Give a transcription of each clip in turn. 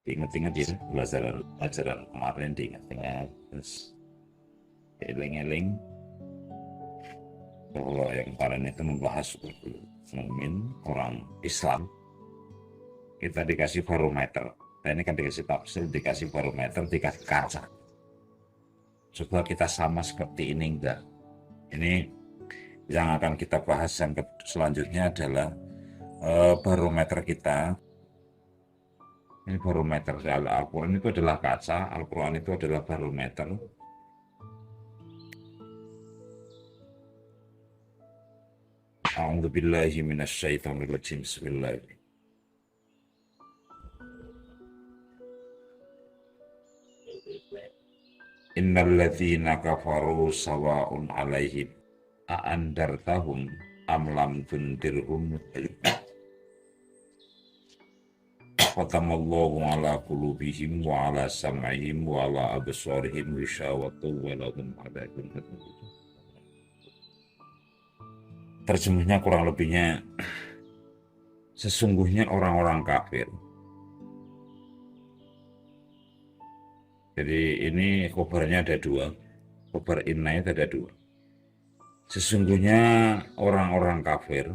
diingat-ingat ya pelajaran kemarin, diingat-ingat terus eling-eling kalau yang kemarin itu membahas mukmin orang Islam, kita dikasih barometer. Nah, ini kan dikasih tafsir, dikasih barometer, dikasih kaca. Coba kita sama seperti ini enggak? Ini yang akan kita bahas yang selanjutnya adalah barometer kita. Ini barometer. Al-Quran itu adalah kaca, Al-Quran itu adalah barometer. A'udzubillahi minasyaitonirrajim. Bismillahirrahmanirrahim. Innal ladzina kafaru sawa'un 'alaihim a'andartahum am lam tundirhum khatamallahu 'ala qulubihim wa 'ala sam'ihim wa 'ala absarihim ghishawatun wa lahum 'adzabun adzim. Terjemahnya kurang lebihnya, sesungguhnya orang-orang kafir. Jadi ini khobarnya ada dua, khobar inna itu ada dua. Sesungguhnya orang-orang kafir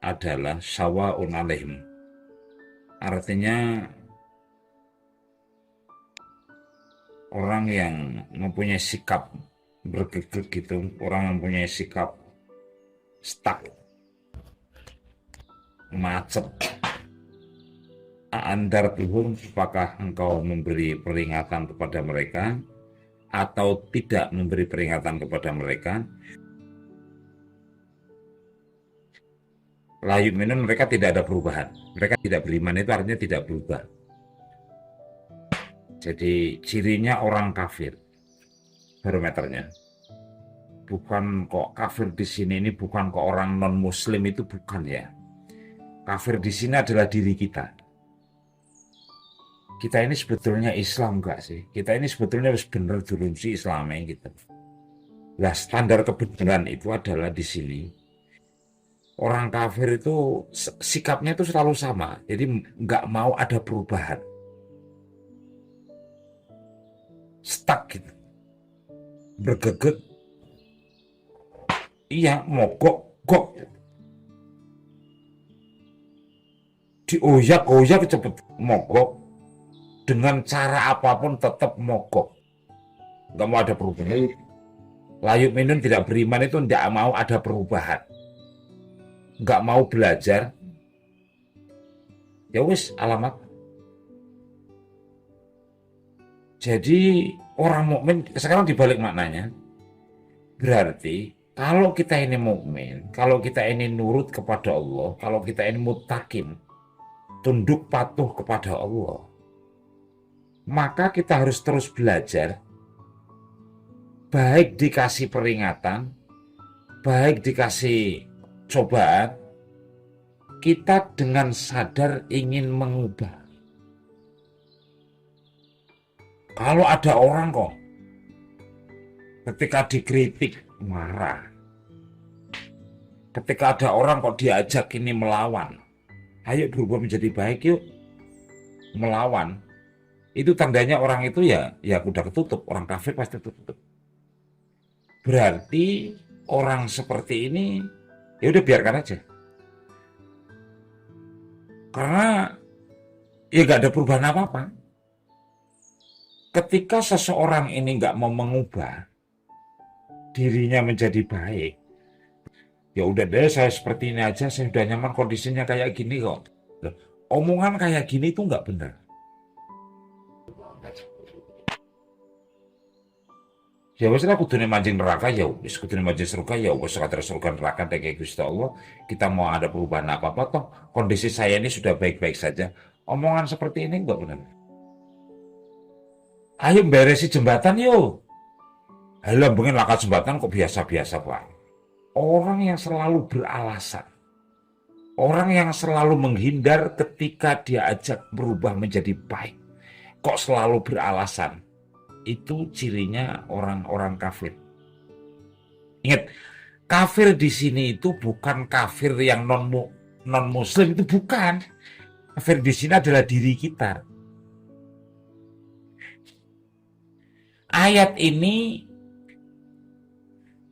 adalah sawa'un 'alaihim. Artinya orang yang mempunyai sikap bergegek gitu, orang yang mempunyai sikap stuck, macet. Andar tuhum, apakah engkau memberi peringatan kepada mereka atau tidak memberi peringatan kepada mereka? Layu minun, mereka tidak ada perubahan. Mereka tidak beriman, itu artinya tidak berubah. Jadi cirinya orang kafir, barometernya. Bukan kok kafir di sini ini bukan kok orang non muslim, itu bukan ya. Kafir di sini adalah diri kita. Kita ini sebetulnya Islam enggak sih? Kita ini sebetulnya harus benar dulu sih Islamnya gitu. Nah, standar kebenaran itu adalah di sini. Orang kafir itu sikapnya itu selalu sama. Jadi nggak mau ada perubahan. Stuck gitu. Bergeget. Iya, mogok. Dioyak-oyak cepet mogok. Dengan cara apapun tetap mogok. Nggak mau ada perubahan. Layu minun tidak beriman itu nggak mau ada perubahan. Nggak mau belajar. Ya wis, alamat. Jadi orang mukmin sekarang dibalik maknanya. Berarti kalau kita ini mukmin, kalau kita ini nurut kepada Allah, kalau kita ini muttaqin, tunduk patuh kepada Allah, maka kita harus terus belajar, baik dikasih peringatan, baik dikasih cobaan, kita dengan sadar ingin mengubah. Kalau ada orang kok ketika dikritik marah, ketika ada orang kok diajak ini melawan, ayo berubah menjadi baik yuk, melawan. Itu tandanya orang itu ya udah ketutup, orang kafir pasti tutup. Berarti orang seperti ini ya udah biarkan aja. Karena ya gak ada perubahan apa-apa. Ketika seseorang ini gak mau mengubah dirinya menjadi baik, ya udah deh saya seperti ini aja, saya udah nyaman kondisinya kayak gini kok. Omongan kayak gini itu gak benar. Ya wis lah kudune mancing neraka ya wis, kudune mancing surga ya wis, kadar surga neraka kayak Gusti Allah. Kita mau ada perubahan apa-apa toh kondisi saya ini sudah baik-baik saja. Omongan seperti ini enggak benar. Ayo beresi jembatan yuk. Halah mungkin laka jembatan kok biasa-biasa Pak. Orang yang selalu beralasan, orang yang selalu menghindar ketika dia ajak berubah menjadi baik, kok selalu beralasan. Itu cirinya orang-orang kafir. Ingat, kafir di sini itu bukan kafir yang non muslim, itu bukan. Kafir di sini adalah diri kita. ayat ini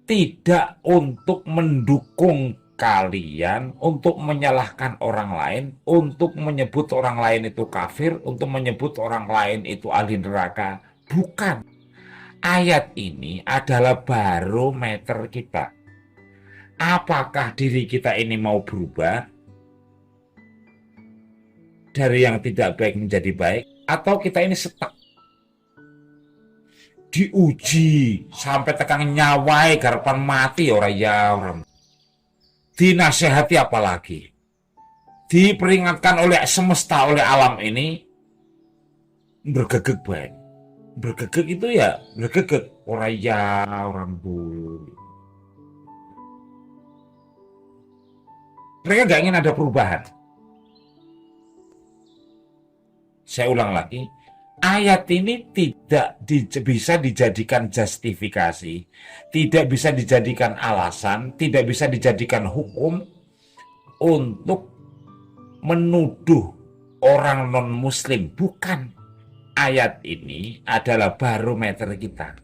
tidak untuk mendukung kalian, untuk menyalahkan orang lain, untuk menyebut orang lain itu kafir, untuk menyebut orang lain itu ahli neraka. Bukan. Ayat ini adalah barometer kita. Apakah diri kita ini mau berubah dari yang tidak baik menjadi baik, atau kita ini stuck, diuji sampai tekan nyawai garapan mati orang ya orang, dinasehati apalagi, diperingatkan oleh semesta, oleh alam ini, bergegek baik. Bergegek itu ya bergegek orang ya orang bu. Mereka gak ingin ada perubahan. Saya ulang lagi, ayat ini tidak bisa dijadikan justifikasi, tidak bisa dijadikan alasan, tidak bisa dijadikan hukum untuk menuduh orang non-muslim. Bukan. Ayat ini adalah barometer kita.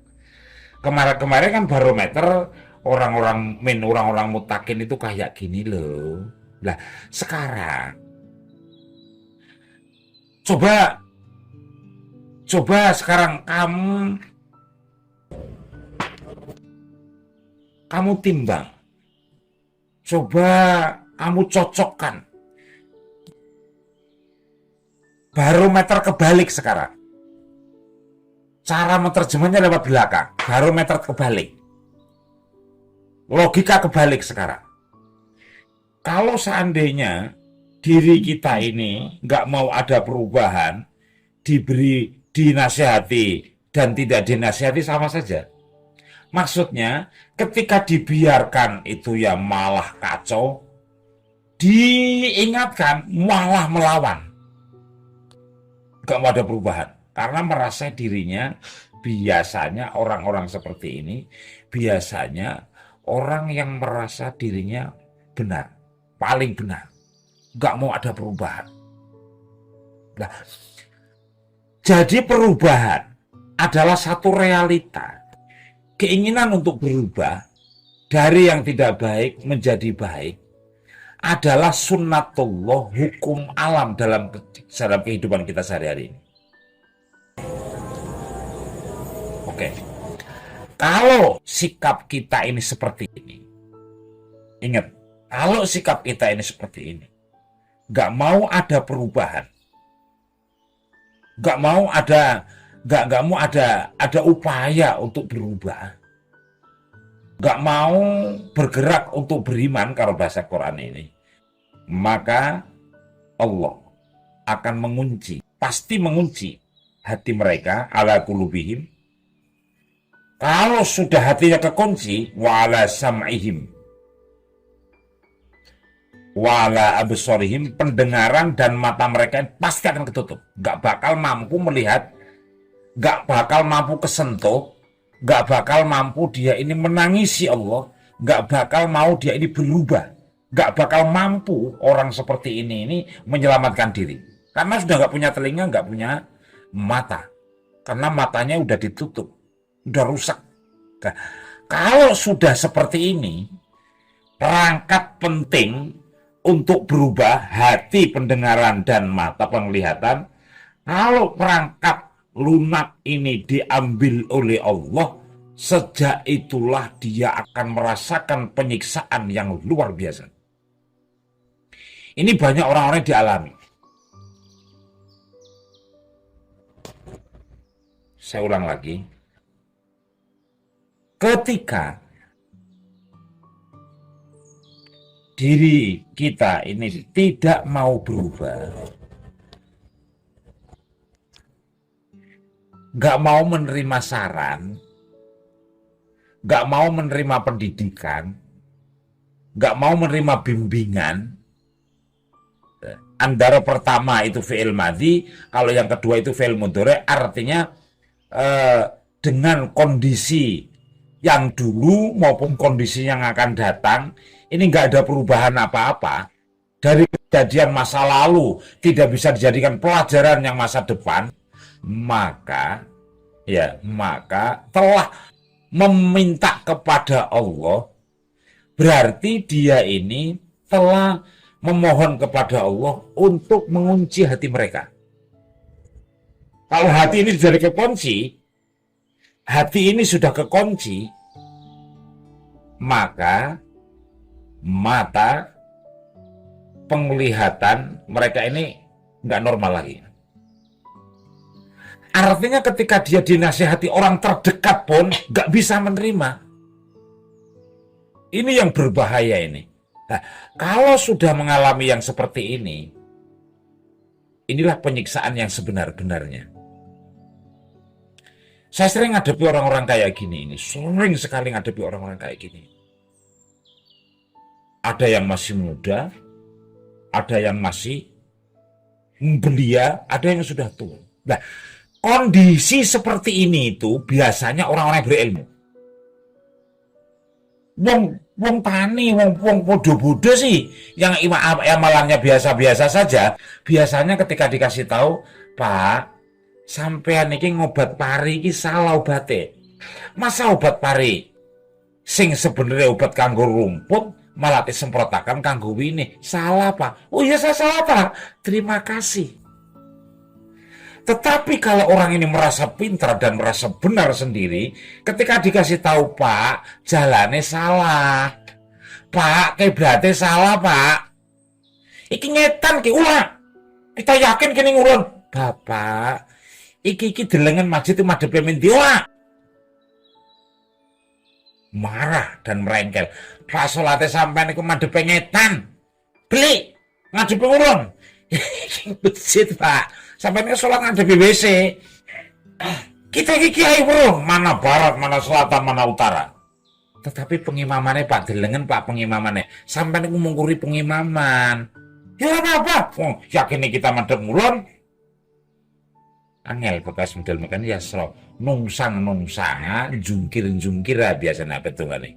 Kemarin-kemarin kan barometer orang-orang mutakin itu kayak gini loh. Lah, sekarang coba sekarang kamu timbang. Coba kamu cocokkan. Barometer kebalik sekarang. Cara menerjemahnya lewat belakang. Barometer kebalik. Logika kebalik sekarang. Kalau seandainya diri kita ini nggak mau ada perubahan, dinasihati dan tidak dinasihati sama saja. Maksudnya ketika dibiarkan itu ya malah kacau, diingatkan malah melawan. Nggak mau ada perubahan. Karena merasa dirinya, biasanya orang-orang seperti ini, biasanya orang yang merasa dirinya benar, paling benar. Nggak mau ada perubahan. Nah, jadi perubahan adalah satu realita. Keinginan untuk berubah dari yang tidak baik menjadi baik adalah sunnatullah, hukum alam dalam kehidupan kita sehari-hari ini. Oke, kalau sikap kita ini seperti ini, ingat, kalau sikap kita ini seperti ini, nggak mau ada perubahan, nggak mau ada upaya untuk berubah, nggak mau bergerak untuk beriman kalau bahasa Quran ini, maka Allah akan mengunci, pasti mengunci hati mereka, ala qulubihim. Kalau sudah hatinya kekunci, wala sam'ihim, wala absorihim, pendengaran dan mata mereka pasti akan ketutup. Gak bakal mampu melihat, gak bakal mampu kesentuh, gak bakal mampu dia ini menangisi Allah, gak bakal mau dia ini berubah, gak bakal mampu orang seperti ini menyelamatkan diri. Karena sudah gak punya telinga, gak punya mata. Karena matanya udah ditutup, udah rusak. Nah, kalau sudah seperti ini, perangkat penting untuk berubah hati, pendengaran, dan mata penglihatan. Kalau perangkat lunak ini diambil oleh Allah, sejak itulah dia akan merasakan penyiksaan yang luar biasa. Ini banyak orang-orang yang dialami. Saya ulang lagi. Ketika diri kita ini tidak mau berubah, nggak mau menerima saran, nggak mau menerima pendidikan, nggak mau menerima bimbingan. Antara pertama itu fi'il madhi, kalau yang kedua itu fi'il mudhari, artinya dengan kondisi yang dulu maupun kondisi yang akan datang, ini nggak ada perubahan apa-apa. Dari kejadian masa lalu tidak bisa dijadikan pelajaran yang masa depan, maka ya, maka telah meminta kepada Allah, berarti dia ini telah memohon kepada Allah untuk mengunci hati mereka. Kalau hati ini sudah kekunci, hati ini sudah kekunci, maka mata penglihatan mereka ini nggak normal lagi. Artinya ketika dia dinasihati orang terdekat pun nggak bisa menerima. Ini yang berbahaya ini. Nah, kalau sudah mengalami yang seperti ini, inilah penyiksaan yang sebenar-benarnya. Saya sering ngadepi orang-orang kayak gini ini, sering sekali ngadepi orang-orang kayak gini. Ada yang masih muda, ada yang masih belia, ada yang sudah tua. Nah, kondisi seperti ini itu biasanya orang-orang berilmu. Wong tani, wong bodoh-bodoh sih, yang amalannya biasa-biasa saja. Biasanya ketika dikasih tahu, Pak, sampean iki ngobat pari iki salah obate. Masa obat pari sing sebenarnya obat kanggo rumput malah disemprotakan kanggo wini. Salah, Pak. Oh iya, saya salah, Pak. Terima kasih. Tetapi kalau orang ini merasa pintar dan merasa benar sendiri, ketika dikasih tahu, Pak, jalannya salah. Pak, kiblatnya salah, Pak. Iki ngetan ki ulah. Kita yakin kini ngulon. Bapak, iki delengen masjid itu madhepe mendi ora. Marah dan merengkel. Pak, salate sampean iku madhepe ngetan. Beli ngadepe ngulon. Masjid, Pak. Sampai ini sholat ngadepi WC. Kita kiai bro, mana barat, mana selatan, mana utara. Tetapi pengimamannya Pak Delengen, Pak pengimamannya. Sampai ini mengkuri pengimaman. Ya apa? Oh, yakin kita madep mulon. Angel bekas model makan ya slow. Nungsang, jungkir biasanya apa itu kali.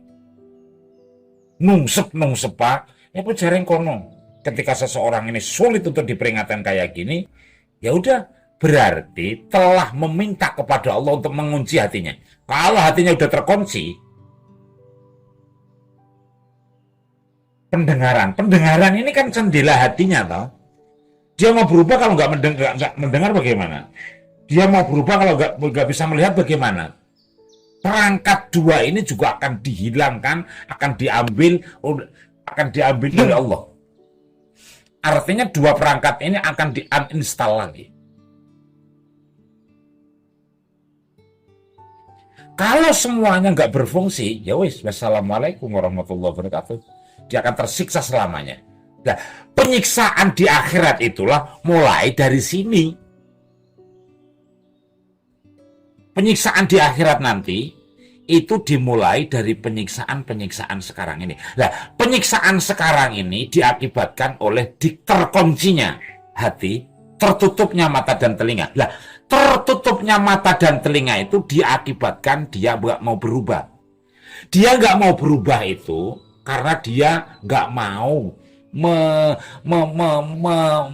Nungsep Pak. Ya pun jarang kono. Ketika seseorang ini sulit untuk diperingatkan kayak gini, ya udah, berarti telah meminta kepada Allah untuk mengunci hatinya. Kalau hatinya udah terkunci, pendengaran ini kan jendela hatinya, toh. Dia mau berubah kalau nggak mendengar bagaimana? Dia mau berubah kalau nggak bisa melihat bagaimana? Perangkat dua ini juga akan dihilangkan, akan diambil oleh Allah. Artinya dua perangkat ini akan di-uninstall lagi. Kalau semuanya nggak berfungsi, ya wis, wassalamualaikum warahmatullahi wabarakatuh. Dia akan tersiksa selamanya. Nah, penyiksaan di akhirat itulah mulai dari sini. Penyiksaan di akhirat nanti itu dimulai dari penyiksaan sekarang ini. Nah, penyiksaan sekarang ini diakibatkan oleh terkuncinya hati, tertutupnya mata dan telinga. Nah, tertutupnya mata dan telinga itu diakibatkan dia nggak mau berubah. Dia nggak mau berubah itu karena dia nggak mau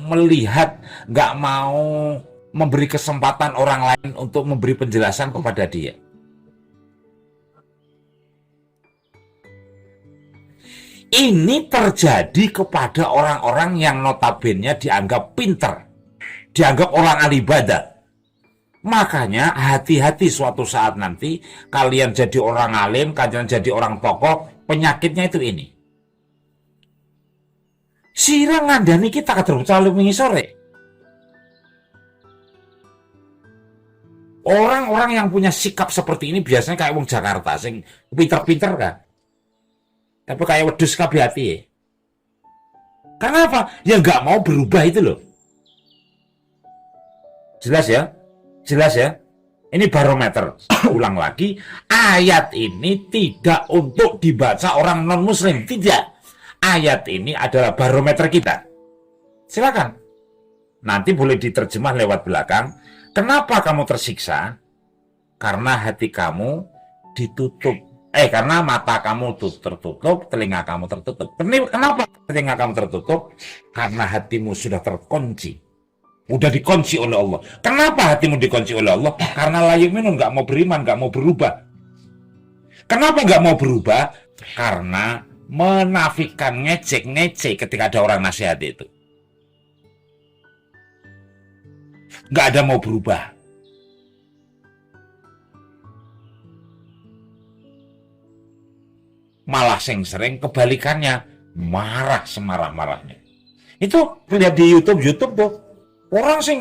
melihat, nggak mau memberi kesempatan orang lain untuk memberi penjelasan kepada dia. Ini terjadi kepada orang-orang yang notabene dianggap pintar, dianggap orang ahli ibadah. Makanya hati-hati suatu saat nanti kalian jadi orang alim, kalian jadi orang tokoh, penyakitnya itu ini. Sirang ngandani kita keterbukaan wingi sore. Orang-orang yang punya sikap seperti ini biasanya kayak wong Jakarta, sing pinter-pinter kan. Tapi kayak wedus kabeh hati ya. Karena apa? Ya nggak mau berubah itu loh. Jelas ya? Jelas ya? Ini barometer. Ulang lagi, ayat ini tidak untuk dibaca orang non-muslim. Tidak. Ayat ini adalah barometer kita. Silakan. Nanti boleh diterjemah lewat belakang. Kenapa kamu tersiksa? Karena hati kamu ditutup. Karena mata kamu tertutup, telinga kamu tertutup. Kenapa telinga kamu tertutup? Karena hatimu sudah terkunci. Udah dikunci oleh Allah. Kenapa hatimu dikunci oleh Allah? Karena la yu'minun, nggak mau beriman, nggak mau berubah. Kenapa nggak mau berubah? Karena menafikan, ngecek ketika ada orang nasihat itu. Nggak ada mau berubah. Malah sering kebalikannya, marah semarah-marahnya. Itu lihat di YouTube tuh, orang sih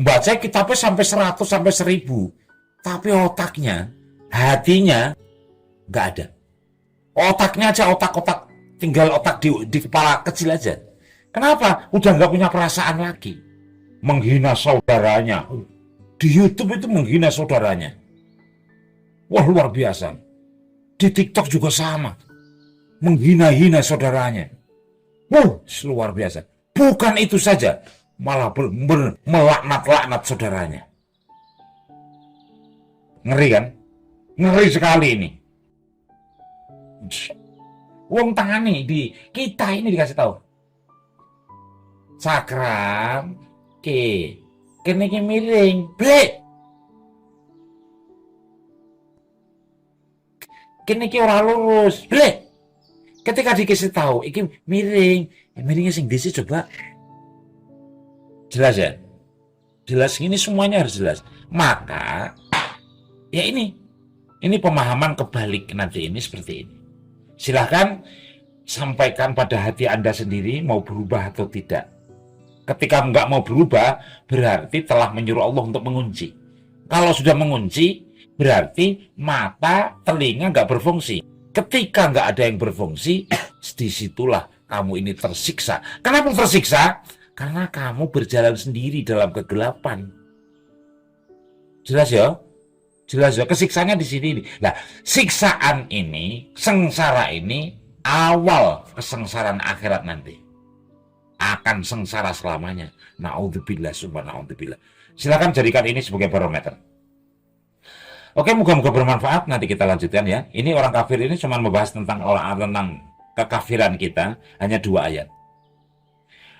baca kitabnya sampai 100 sampai 1000, tapi otaknya, hatinya nggak ada. Otaknya aja otak-otak, tinggal otak di kepala kecil aja. Kenapa? Udah nggak punya perasaan lagi. Menghina saudaranya. Di YouTube itu menghina saudaranya. Wah, luar biasa. Di TikTok juga sama. Menghina-hina saudaranya. Wah, luar biasa. Bukan itu saja. Malah melaknat-laknat saudaranya. Ngeri kan? Ngeri sekali ini. Wong tangan nih di kita ini dikasih tahu. Cakram, kene iki miring, blek. Kene iki ora lurus, blek. Ketika dikasih tahu, iki miring, miringnya sing disi coba. Jelas ya? Jelas, ini semuanya harus jelas. Maka ya ini pemahaman kebalik nanti ini seperti ini. Silahkan sampaikan pada hati Anda sendiri mau berubah atau tidak. Ketika nggak mau berubah, berarti telah menyuruh Allah untuk mengunci. Kalau sudah mengunci, berarti mata, telinga nggak berfungsi. Ketika nggak ada yang berfungsi, disitulah kamu ini tersiksa. Kenapa tersiksa? Karena kamu berjalan sendiri dalam kegelapan. Jelas ya? Jelas ya, kesiksanya di sini. Nah, siksaan ini, sengsara ini, awal kesengsaraan akhirat nanti. Akan sengsara selamanya. Na'udzubillah, sumpah na'udzubillah. Silakan jadikan ini sebagai barometer. Oke, moga-moga bermanfaat. Nanti kita lanjutkan ya. Ini orang kafir ini cuma membahas tentang kekafiran kita, hanya 2 ayat.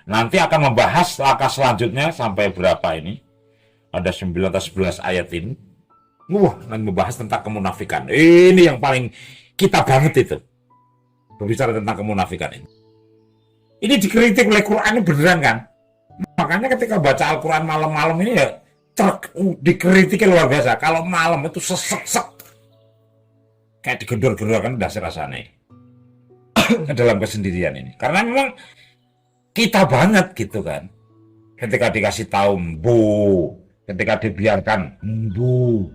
Nanti akan membahas langkah selanjutnya sampai berapa ini? Ada 9 atau 11 ayat ini. Wah, nanti membahas tentang kemunafikan. Ini yang paling kita banget itu. Berbicara tentang kemunafikan ini. Ini dikritik oleh Quran ini beneran kan? Makanya ketika baca Al-Quran malam-malam ini ya dikritiknya luar biasa. Kalau malam itu sesek-sek. Kayak digedor-gedor kan dasar rasanya. Dalam kesendirian ini. Karena memang kita banget gitu kan. Ketika dikasih tahu mbu, ketika dibiarkan mbu,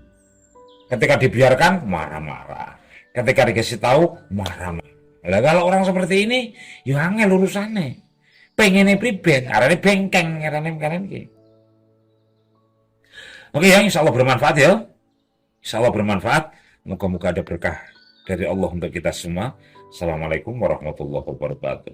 ketika dibiarkan marah-marah, ketika dikasih tahu marah-marah. Lah kalau orang seperti ini, ya angel urusannya. Pengennya pribadi, arane bengkeng, arane iki. Oke ya, insya Allah bermanfaat ya. Insya Allah bermanfaat. Moga-moga ada berkah dari Allah untuk kita semua. Assalamualaikum warahmatullahi wabarakatuh.